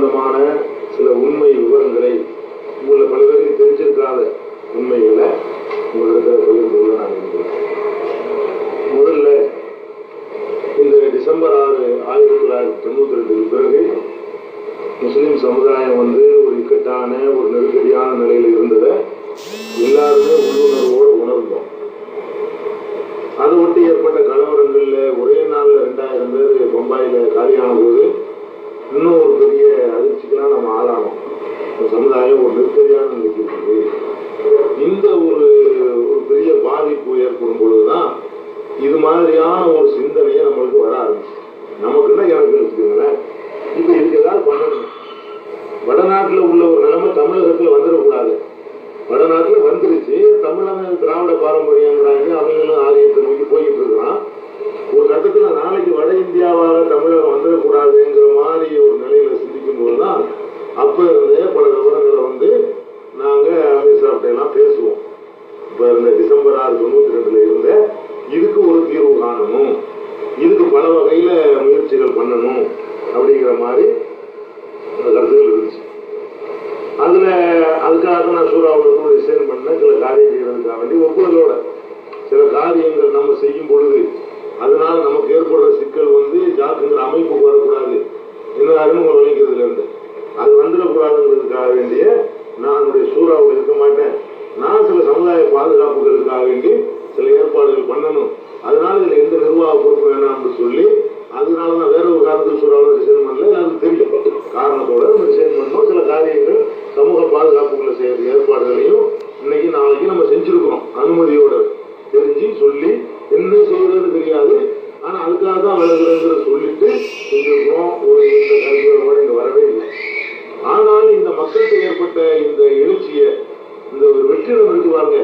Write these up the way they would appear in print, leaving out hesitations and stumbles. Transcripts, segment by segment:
சம்பந்தமான சில உண்மை விவரங்களை உங்களை பல பேருக்கு தெரிஞ்சிருக்காத உண்மைகளை உங்களிடத்தில் பகிர்ந்து நான் இருக்கிறேன். முதல்ல இந்த டிசம்பர் 6, 1992 பிறகு முஸ்லிம் சமுதாயம் ஒரு இக்கட்டான ஒரு நெருக்கடியான நிலையில் இருந்ததை எல்லாருமே உள்ளுணர்வோடு உணர்ந்தோம். அதை ஒட்டி ஏற்பட்ட கலவரங்கள்ல ஒரே நாள்ல 2000 பேர் பம்பாயில காலியான போது இன்னும் ஒரு பெரிய அதிர்ச்சிக்கெல்லாம் நம்ம ஆளானோம். சமுதாயம் ஒரு நெருக்கடியான நிலைக்கு இருக்குது. இந்த ஒரு பெரிய பாதிப்பு ஏற்படும் பொழுதுதான் இது மாதிரியான ஒரு சிந்தனையை நம்மளுக்கு வர ஆரம்பிச்சு. நமக்குன்னா எனக்கு வச்சுக்கோங்களேன், இப்ப இதுக்கு ஏதாவது பண்ணணும். வடநாட்டுல உள்ள ஒரு நிலைமை தமிழகத்துல வந்துடக்கூடாது. வடநாட்டுல வந்துருச்சு, தமிழக திராவிட பாரம்பரியங்கிறாங்க, அவங்களும் ஆலயத்தை நோக்கி போய்கிட்டு இருக்கிறான். ஒரு கட்டத்துல நாளைக்கு வட இந்தியாவாக தமிழகம் வந்துடக்கூடாதுங்கிற மாதிரி ஒரு நிலையில சிந்திக்கும் போதுதான் அப்ப இருந்தே பல விவரங்களை நாங்க அமித்ஷாப்ட எல்லாம் பேசுவோம். இப்ப இந்த டிசம்பர் 6, 1992 இருந்த இதுக்கு ஒரு தீர்வு காணணும், இதுக்கு பல வகையில முயற்சிகள் பண்ணணும் அப்படிங்கிற மாதிரி அந்த கருத்துகள் இருந்துச்சு. அதுக்காக நான் சூறாவளி டிசைன் பண்ண சில காரியம் செய்யறதுக்காக வேண்டி ஒப்புதலோட சில காரியங்கள் நம்ம செய்யும் பொழுது அதனால நமக்கு ஏற்படுற சிக்கல் ஜாக்குங்கிற அமைப்புக்கு வரக்கூடாது, என்ன அறிமுகம் வலிக்கிறதுல இருந்து அது வந்துடக்கூடாதுங்கிறதுக்காக வேண்டிய நான் என்னுடைய சூறாவளி இருக்க மாட்டேன். நான் சில சமுதாய பாதுகாப்புகளுக்காக வேண்டி சில ஏற்பாடுகள் பண்ணணும். அதனால இதுல எந்த நிர்வாக பொறுப்பு வேணாம்னு சொல்லி அதனாலதான் வேற ஒரு காரணத்துக்கு சூறாவளி டிசைன் பண்ணல. எனக்கு தெரியும் காரணத்தோட டிசைன் பண்ணோம். சில காரியங்கள் சமூக பாதுகாப்புகளை செய்யற ஏற்பாடுகளையும் இன்னைக்கு நாளைக்கு நம்ம செஞ்சிருக்கிறோம். அனுமதியோட தெரிஞ்சு சொல்லி என்ன செய்யறதுன்னு தெரியாது, ஆனா அதுக்காக தான் விலகுறதுங்கிற சொல்லிட்டு செஞ்சிருக்கிறோம். ஒரு இந்த கல்வியோட இங்க வரவே இல்லை. ஆனாலும் இந்த மக்களுக்கு ஏற்பட்ட இந்த எழுச்சிய இந்த ஒரு வெற்றிடம் இருக்குவாங்க,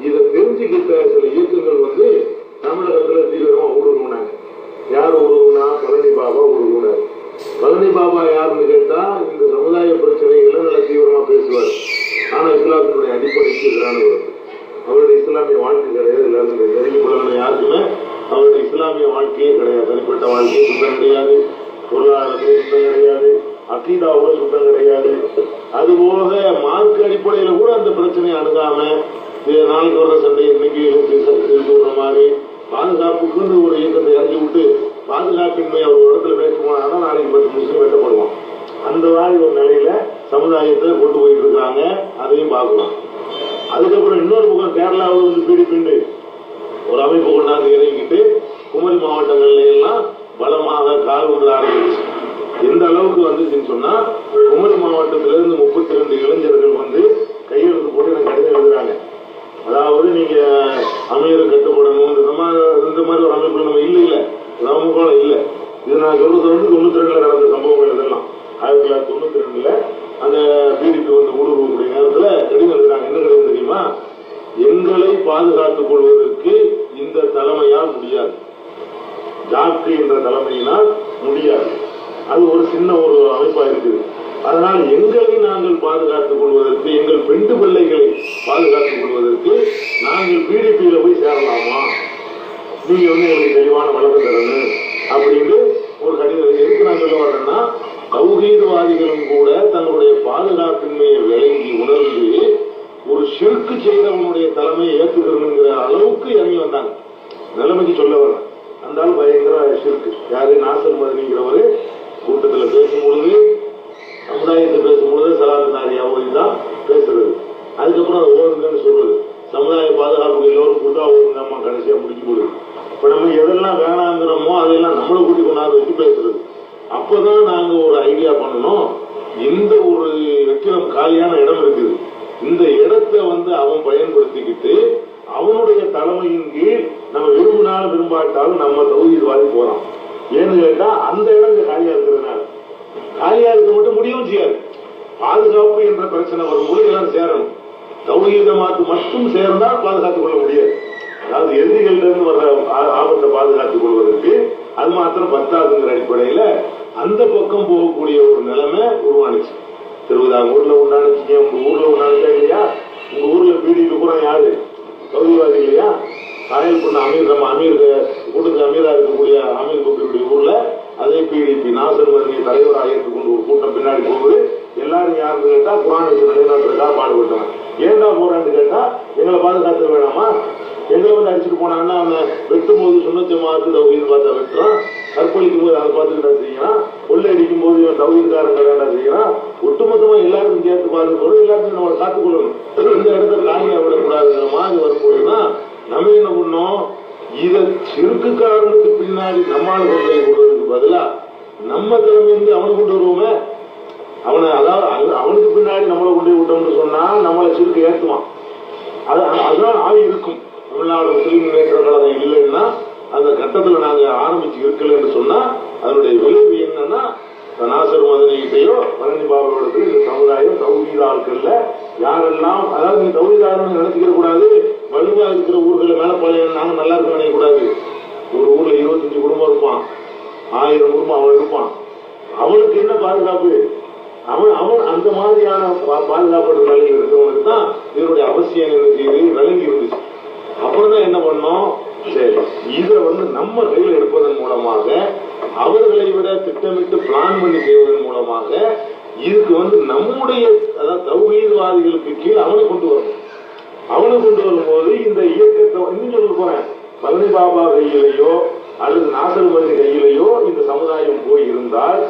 இதை தெரிஞ்சுக்கிட்ட சில இயக்கங்கள் தமிழகத்துல தீவிரமா ஊடுருவினாங்க. யார் ஊடுருவினா? பழனி பாபா ஊடுருவினார். பழனி பாபா யாருன்னு கேட்டா இந்த சமுதாய பிரச்சனைகளை நல்ல தீவிரமா பேசுவார். ஆனா இஸ்லாத்தினுடைய அடிப்படைக்கு எதிரானவர். அவருடைய இஸ்லாமிய வாழ்க்கை கிடையாது. எல்லாருக்கும் தெரிஞ்சு கொள்ளணும். யாருக்குமே அவருடைய இஸ்லாமிய வாழ்க்கையே கிடையாது. தனிப்பட்ட வாழ்க்கையே சுத்தம் கிடையாது, பொருளாதாரத்திலே சுத்தம் கிடையாது, அகீதாவோட சுத்தம் கிடையாது. அதுபோக மார்க்க அடிப்படையில கூட அந்த பிரச்சனையை அணுகாம நாளைக்கு வர்ற சண்டை இன்னைக்கு விடுற மாதிரி பாதுகாப்புக்கு ஒரு இயக்கத்தை இறங்கி விட்டு பாதுகாப்பின்மை அவர் ஒரு இடத்துல பேச போனாங்கன்னா நாளைக்கு 10 முஸ்லீம் வெட்டப்படுவான். அந்த மாதிரி ஒரு நிலையில சமுதாயத்தை கொண்டு போயிட்டு இருக்காங்க. அதையும் பார்க்கலாம். அதுக்கப்புறம் இன்னொரு பக்கம் கேரளாவில் பிடிப்பிண்டு ஒரு அமைப்பு கொண்டாந்து இறங்கிட்டு குமரி மாவட்டங்கள்ல எல்லாம் பலமாக கால் விட ஆரம்பிச்சு. எந்த அளவுக்கு வந்துச்சுன்னு சொன்னா குமரி மாவட்டத்திலிருந்து 32 இளைஞர்கள் கையெழுத்து போட்டு எனக்கு கடிதம் எழுதுறாங்க. அதாவது நீங்க அமையரை கட்டுப்படணும், இந்த மாதிரி ஒரு அமைப்பு நம்ம இல்ல சமூகம் இல்ல. இது நான் சொல்றது 92 நடந்த சம்பவங்கள். இதெல்லாம் 1992 அந்த பிடிபி ஊடுருவக்கூடிய நேரத்துல கடிதம் எழுதுறாங்க. என்ன கடிதம் தெரியுமா? எங்களை பாதுகாத்துக் கொள்வதற்கு இந்த தலைமையால் முடியாது, ஜாக்கு என்ற தலைமையினால் முடியாது. அது ஒரு சின்ன ஒரு அமைப்பா இருக்குது. அதனால் எங்களை நாங்கள் பாதுகாத்துக் கொள்வதற்கு, எங்கள் பெண்டு பிள்ளைகளை பாதுகாத்துக் கொள்வதற்கு நாங்கள் பிடிபியில போய் சேரலாமா? நீங்க எங்களுக்கு தெளிவான வழக்கம் தரணும் அப்படின்னு ஒரு கடிதம். எதுக்கு நான் சொல்ல வரேன்னா, தௌஹீத்வாதிகளும் கூட தங்களுடைய பாதுகாப்பின்மையை விளங்கி உணர்ந்து ஒரு ஷிர்க் செய்தவனுடைய தலைமையை ஏற்றுக்கணுங்கிற அளவுக்கு இறங்கி வந்தாங்க. நிலைமைக்கு சொல்ல வர அந்த ஆள் பயங்கர ஷிர்க். யாரு? நாசர் மதனிங்கிறவரு கூட்டத்தில் பேசும்பொழுது, சமுதாயத்தை பேசும்பொழுது சலாத்து நாரியா தான் பேசுறது. அதுக்கப்புறம் அதை ஓடுங்கன்னு சொல்றது. சமுதாய பாதுகாப்பு எல்லோரும் கூட்டா ஓடுங்கம்மா கடைசியா முடிக்கும் போது இப்ப நம்ம எதெல்லாம் வேணாங்கிறோமோ அதெல்லாம் நம்மளை கூட்டி கொண்டாந்து வச்சு பேசுறது. அப்பதான் நாங்க ஒரு ஐடியா பண்ணணும். இந்த ஒரு வெற்றிடம் காலியான இடம் இருக்குது, இந்த இடத்தை அவன் பயன்படுத்திக்கிட்டு அவனுடைய தலைமையின் கீழ் நம்ம விரும்பினாலும் விரும்பாட்டாலும் நம்ம தௌஹீத்வாதி போறான். ஏன்னு கேட்டா அந்த இடம் காலியா இருக்கிறதுனால. காலியா இருக்க மட்டும் முடியவும் செய்யாது. பாதுகாப்பு என்ற பிரச்சனை வரும்போது எல்லாரும் சேரணும். தௌஹீதமாத்து மட்டும் சேர்ந்தால் பாதுகாத்துக் கொள்ள முடியாது. அதாவது எதிரிகளிலிருந்து வர்ற ஆபத்தை பாதுகாத்துக் கொள்வதற்கு அது மாத்திரம் பத்தாதுங்கிற அடிப்படையில அந்த பக்கம் போகக்கூடிய ஒரு நிலைமை உருவானுச்சு. திருவிதாங்கூர்ல உண்டானுச்சு, உங்க ஊர்ல உண்டானுச்சா இல்லையா? உங்க ஊர்ல பிடிபி கூட யாரு? தௌஹீத்வாதி இல்லையா? காயல் பண்ண அமீர், நம்ம அமீர் கூட்டத்துக்கு அமீரா இருக்கக்கூடிய அமீர் பக்தருடைய ஊர்ல அதே பிடிபி நாசர் மதனியை தலைவராக ஏற்றுக்கொண்டு ஒரு கூட்டம் பின்னாடி போகுது. எல்லாரும் யாருன்னு கேட்டா குர்ஆனை நிலைநாட்டுறதுக்காக பாடுபட்டவன். ஏண்டா போறான்னு கேட்டா எங்களை பாதுகாத்து வேணாமா, எங்களை வந்து அடிச்சுட்டு போனாங்கன்னா அவன் வெட்டும் போது சுண்ணத்து ஜமாஅத்து தௌஹீத் பார்த்தா வெட்டுறான், கற்பழிக்கும் போது அதை பார்த்துக்கிட்டா செய்யறான், கொள்ளை அடிக்கும் போது இவன் தௌஹீத்காரன் செய்யறான். ஒட்டுமொத்தமா எல்லாருக்கும் சேர்த்து பாதுகாக்கணும், எல்லாருக்கும் நம்ம காத்துக்கொள்ளணும். இந்த இடத்துல காலியா விடக்கூடாதுங்கிற மாதிரி வரும்போதுதான் நம்ம என்ன பண்ணோம், இதை சிறுக்குக்காரனுக்கு பின்னாடி நம்மால் கொண்டு கொடுவதற்கு பதிலா நம்ம தலைமை வந்து அவனை கொண்டு வருவோமே, அவனை அதாவது அவனுக்கு பின்னாடி நம்மளை கொண்டு விட்டோம்னு சொன்னா நம்மளை சிறுக்கு ஏற்றுவான். அதுதான் ஆகி இருக்கும். தமிழ்நாடு முஸ்லீம் முன்னேற்ற கழகம் இல்லைன்னா அந்த கட்டத்தில் நாங்க ஆரம்பிச்சு இருக்கலன்னு சொன்னா அதனுடைய விளைவு என்னன்னா நாசர் மதனிகிட்டையோ பழனி பாபாவோடத்துல இந்த சமுதாயம் தௌஹீத் ஆட்கள்ல யாரெல்லாம், அதாவது நீங்க தௌஹீத் ஆளுநர் நினைச்சுக்கிற கூடாது, வலுவா இருக்கிற ஊர்களை மேலப்பாளையம் நாங்க நல்லா இருக்க நினைக்க கூடாது. ஒரு ஊர்ல 25 குடும்பம் இருப்பான், 1000 குடும்பம் அவன் இருப்பான், அவனுக்கு என்ன பாதுகாப்பு? அவன் அந்த மாதிரியான பாதுகாப்பு நிலையில் இருக்கிறவனுக்கு தான் இதனுடைய அவசியம் என்ன செய்து விளங்கி இருந்துச்சு. அப்புறம் தான் என்ன பண்ணோம், சரி இதை வந்து நம்ம கையில் எடுப்பதன் மூலமாக அவர்களை விட திட்டமிட்டு பிளான் பண்ணி செய்வதன் மூலமாக இதுக்கு வந்து நம்முடைய அதாவது தௌஹீத்வாதிகளுக்கு கீழ் அவனை கொண்டு வரணும். அவனை கொண்டு வரும்போது இந்த இயக்கத்தை இன்னும் சொல்ல போறேன், பழனி பாபா கையிலேயோ அல்லது நாசர் மதனி கையிலேயோ இந்த சமுதாயம் போய் இருந்தால்,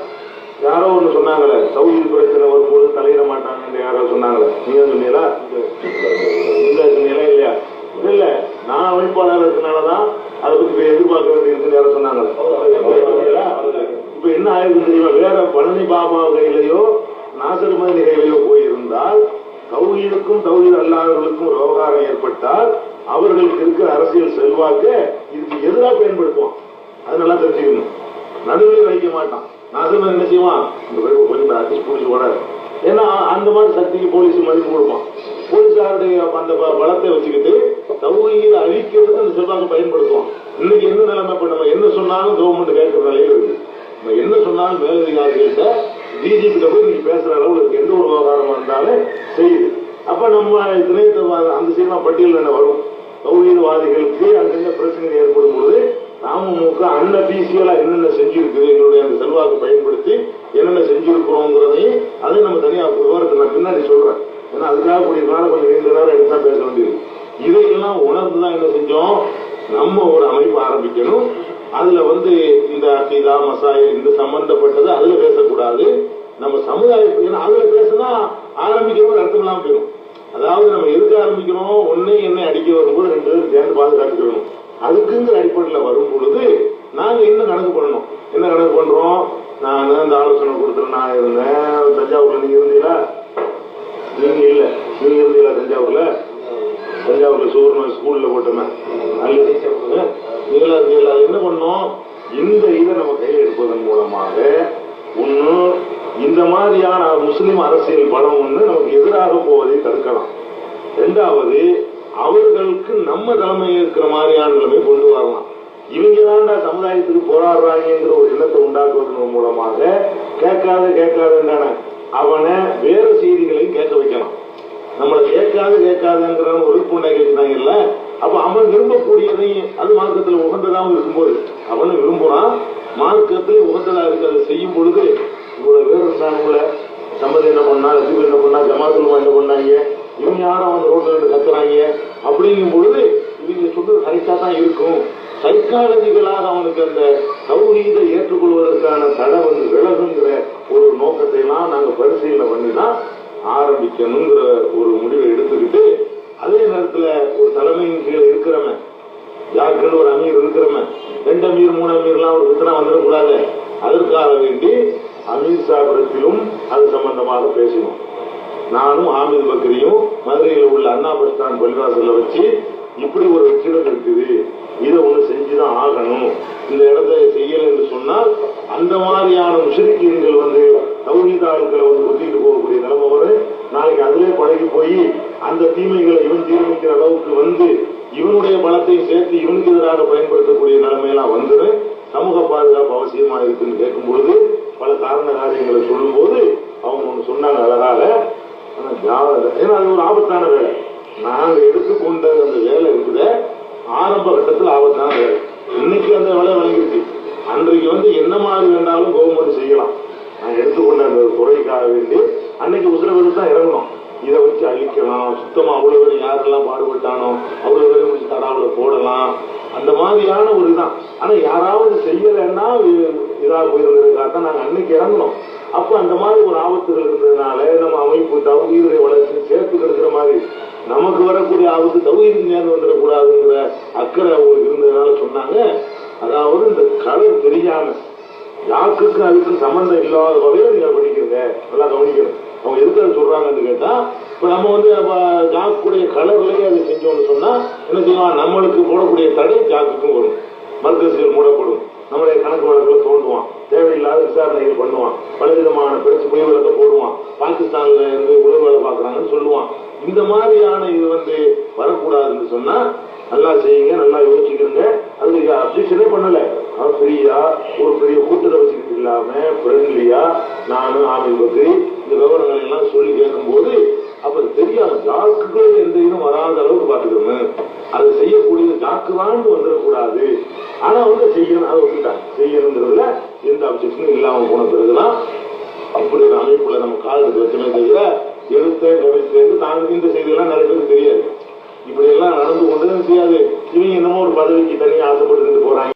யாரோ ஒண்ணு சொன்னாங்களே தௌஹீத் பிரச்சனை வரும்போது தலையிட மாட்டாங்கன்னு யாரோ சொன்னாங்களே, நீங்க சொன்னீங்களா? இந்த சொன்னீங்களா இல்லையா? இல்ல நான் அமைப்பாளர் இருக்கனாலதான் அதை பத்தி எதிர்பார்க்க வேண்டியிருக்குன்னு யாரும் சொன்னாங்களே. இப்ப என்ன ஆயிருக்கு தெரியுமா, வேற பழனி பாபா கையிலையோ நாசர் மதனி கையிலையோ போயிருந்தால் தௌஹீதுக்கும் தௌஹீத் அல்லாதவர்களுக்கும் விவகாரம் ஏற்பட்டால் அவர்களுக்கு இருக்கிற அரசியல் செல்வாக்கு இதுக்கு எதிராக பயன்படுத்துவான். அது நல்லா தெரிஞ்சுக்கணும். நடுவில் வைக்க மாட்டான். நாசர் மதனி என்ன செய்வான், கொஞ்சம் அட்ஜஸ்ட் பிடிச்சி ஓடாது. ஏன்னா அந்த மாதிரி சக்திக்கு போலீஸ் மதிப்பு கொடுப்பான். போலீசாருடைய அந்த பலத்தை வச்சுக்கிட்டு தௌஹீதை அழிக்கிறதுக்கு அந்த செல்வாக்கு பயன்படுத்துவான். இன்னைக்கு என்ன நிலைமை, இப்ப நம்ம என்ன சொன்னாலும் கவர்மெண்ட் கேட்கிற நிலையில இருக்கு. நம்ம என்ன சொன்னாலும் மேலதிகாரிகள்கிட்ட டிஜிபிட்ட போய் நீங்க பேசுற அளவுல இருக்கு. எந்த ஒரு விவகாரமா இருந்தாலும் செய்யுது. அப்ப நம்ம இணையத்தை அந்த சீமா பட்டியல் என்ன வரும், தௌஹீத்வாதிகளுக்கு அங்கங்க பிரச்சனை ஏற்படும் பொழுது அமமுக அன்அபிஷியலா என்னென்ன செஞ்சிருக்கு, எங்களுடைய அந்த செல்வாக்கு பயன்படுத்தி என்னென்ன செஞ்சிருக்கிறோங்கிறதையும் அதை நம்ம தனியா விவரத்தை நான் பின்னாடி சொல்றேன். ஏன்னா அதுக்காக கூடியதுனால கொஞ்சம் 2 நேரம் எடுத்தா பேச வேண்டியது. இதையெல்லாம் உணர்ந்துதான் என்ன செஞ்சோம், நம்ம ஒரு அமைப்பு ஆரம்பிக்கணும். அதுல வந்து இந்த அகீதா மசாயில் இந்த சம்பந்தப்பட்டது அதுல பேசக்கூடாது. நம்ம சமுதாயம் ஏன்னா அதுல பேசினா ஆரம்பிக்கிறோம் அர்த்தம் இல்லாம போயிடும். அதாவது நம்ம எதுக்கு ஆரம்பிக்கிறோம், ஒன்னே என்ன அடிக்க வரும்போது 2 பேரும் சேர்ந்து பாதுகாத்துக்கணும். அதுக்குங்கிற அடிப்படையில் வரும் பொழுது நாங்க என்ன கணக்கு பண்ணணும், என்ன கணக்கு பண்றோம், நான் இந்த ஆலோசனை கொடுத்துட்டு நான் இருந்தேன் தஞ்சாவூர்ல, நீங்க இருந்தீங்களா? நீங்க இல்ல, நீங்க இருந்தீங்களா தஞ்சாவூர்ல? தஞ்சாவூர்ல சுவர்ண ஸ்கூல்ல போட்டோமே நீங்களா இருந்தீங்களா? என்ன பண்ணோம், இந்த இதை நம்ம கையில் எடுப்பதன் மூலமாக ஒண்ணு இந்த மாதிரியான முஸ்லிம் அரசியல் பலம் ஒண்ணு நமக்கு எதிராக போவதை தடுக்கலாம். 2வது அவர்களுக்கு நம்ம தலைமை இருக்கிற மாதிரியான நிலைமை கொண்டு வரலாம். இவங்க தான்டா சமுதாயத்துக்கு போராடுறாங்கிற ஒரு எண்ணத்தை உண்டாக்குவதன் மூலமாக கேட்காத அவனை வேற செய்திகளையும் கேட்க வைக்கலாம். நம்மளை கேட்காதுங்கிற ஒரு விழிப்புணர்வு கேட்கிறாங்கல்ல, அப்ப அவன் விரும்பக்கூடியதையும் அது மார்க்கத்தில் உகந்ததாகவும் இருக்கும்போது அவனு விரும்புறான், மார்க்கத்தில் உகந்ததா இருக்கு. அதை செய்யும் பொழுது இவ்வளவு பேர் இருந்தானுங்கள சம்மதி என்ன பண்ணா, ரசீப் என்ன பண்ணா, ஜமாத்துலமா என்ன பண்ணாங்க, இவங்க யாரும் அவங்க ரோட்ல கத்துறாங்க அப்படிங்கும் பொழுது இவங்க சொல்றது கரெக்டா தான் இருக்கும். சைக்காலஜிகளாக அவனுக்கு அந்த தௌஹீதை ஏற்றுக்கொள்வதற்கான தடை வந்து விலகுங்கிற ஒரு நோக்கத்தை எல்லாம் நாங்க பரிசீலனை பண்ணிதான் ஆரம்பிக்கணுங்கிற ஒரு முடிவை எடுத்துக்கிட்டு, அதே நேரத்துல ஒரு தலைமையின் கீழே இருக்கிறவன் யாருக்குன்னு ஒரு அமீர் இருக்கிறவன் 2 அமீர் 3 அமீர்லாம் ஒரு வித்தனை வந்துடக்கூடாது. அதற்காக வேண்டி அமீர் சாபிடத்திலும் அது சம்பந்தமாக பேசினோம். நானும் ஆமிது பக்ரியும் மதுரையில் உள்ள அண்ணா பஸ் ஸ்டாண்ட் பள்ளிவாசல்ல வச்சு இப்படி ஒரு வெற்றிடம் இருக்குது, இதை ஒண்ணு செஞ்சுதான் ஆகணும், இந்த இடத்தை செய்யல என்று சொன்னால் அந்த மாதிரியான முஷ்ரிக்கீன்கள் வந்து தௌஹீத் ஆட்களை வந்து ஒத்திட்டு போகக்கூடிய நிலைமை வரும். நாளைக்கு அதிலே பழகி போய் அந்த தீமைகளை இவன் தீர்மிக்கிற அளவுக்கு வந்து இவனுடைய பலத்தையும் சேர்த்து இவனுக்கு எதிராக பயன்படுத்தக்கூடிய நிலைமையெல்லாம் வந்துடும். சமூக பாதுகாப்பு அவசியமா இருக்குன்னு கேட்கும் பொழுது பல காரண காரியங்களை சொல்லும் போது அவங்க ஒண்ணு சொன்னாங்க அழகாக, ஏன்னா அது ஒரு ஆபத்தான வேலை. நாங்க எடுத்துக்கொண்ட அந்த வேலை இருக்குது ஆரம்ப கட்டத்தில் ஆபத்தான வேலை. இன்னைக்கு அந்த வேலை வழங்கிருக்கு. அன்றைக்கு வந்து என்ன மாதிரி வேண்டாலும் கவர்மெண்ட் செய்யலாம். நான் எடுத்துக்கொண்ட அந்த துறைக்காக வேண்டி அன்னைக்கு உத்தரவு தான் இறங்கணும். இதை வச்சு அழிக்கலாம், சுத்தமா அவ்வளவு பேர் யாரெல்லாம் பாடுபட்டானோ அவ்வளவு பேர் முடிச்சு தடாவில் போடலாம், அந்த மாதிரியான ஒரு இதுதான். ஆனா யாராவது செய்யலைன்னா இதா போயிருந்ததுக்காக நாங்க அன்னைக்கு இறங்கணும். அப்ப அந்த மாதிரி ஒரு ஆபத்துகள் இருந்ததுனால நம்ம அமைப்பு தௌஹீதை வளர்ச்சி சேர்த்து கிடைக்கிற மாதிரி நமக்கு வரக்கூடிய ஆபத்து தௌஹீதுக்கு நேர்ந்து வந்துடக்கூடாதுங்கிற அக்கறை அவங்களுக்கு இருந்ததுனால சொன்னாங்க. அதாவது இந்த கலர் தெரியாம யாருக்கும் அதுக்கு சம்பந்தம் இல்லாத வகையில நீங்க படிக்கிறீங்க, நல்லா கவனிக்கணும். அவங்க எதுக்கு அதை சொல்றாங்கன்னு கேட்டா, இப்ப நம்ம வந்து ஜாக்குடைய கலர்லயே அதை செஞ்சோம்னு சொன்னா என்ன செய்வான், நம்மளுக்கு போடக்கூடிய தடை ஜாக்குக்கும் வரும், மர்க்கசுகள் மூடப்படும், நம்மளுடைய கணக்கு வழக்குல தோன்றுவான், தேவையில்லாத விசாரணைகள் பண்ணுவான், பலவிதமான பிரச்சனை பொய் வழக்க போடுவான், பாகிஸ்தான்ல இருந்து உறவு வேலை பார்க்கறாங்கன்னு சொல்லுவான். இந்த மாதிரியான இது வந்து வரக்கூடாதுன்னு சொன்னா நல்லா செய்யுங்க, நல்லா யோசிக்கிறீங்க. அதுக்கு அப்ஜெக்ஷனே பண்ணல. ஃப்ரீயா ஒரு பெரிய கூட்டத்தை வச்சுக்கிட்டு இல்லாம ஃப்ரெண்ட்லியா நானும் ஆமில் பக்ரி இந்த விவரங்களை எல்லாம் சொல்லி கேட்கும் போது அப்ப தெரியாம ஜாக்குகளே எந்த இதுவும் வராத அளவுக்கு பார்த்துக்கணும். அதை செய்யக்கூடியது ஜாக்கு வாழ்ந்து வந்துடக்கூடாது. ஆனா வந்து செய்யணும், அதை விட்டுட்டாங்க. செய்யணுங்கிறதுல எந்த அப்ஜெக்ஷனும் இல்லாம போன பிறகுதான் அப்படி ஒரு அமைப்புல நம்ம காலத்துக்கு வச்சமே தவிர எடுத்த கவிழ்த்து நாங்கள் இந்த செய்தியெல்லாம் நிறைய பேருக்கு தெரியாது. இப்படி எல்லாம் நடந்து கொண்டு செய்யாது. இவங்க என்னமோ ஒரு பதவிக்கு தனியாக ஆசைப்பட்டு போறாங்க.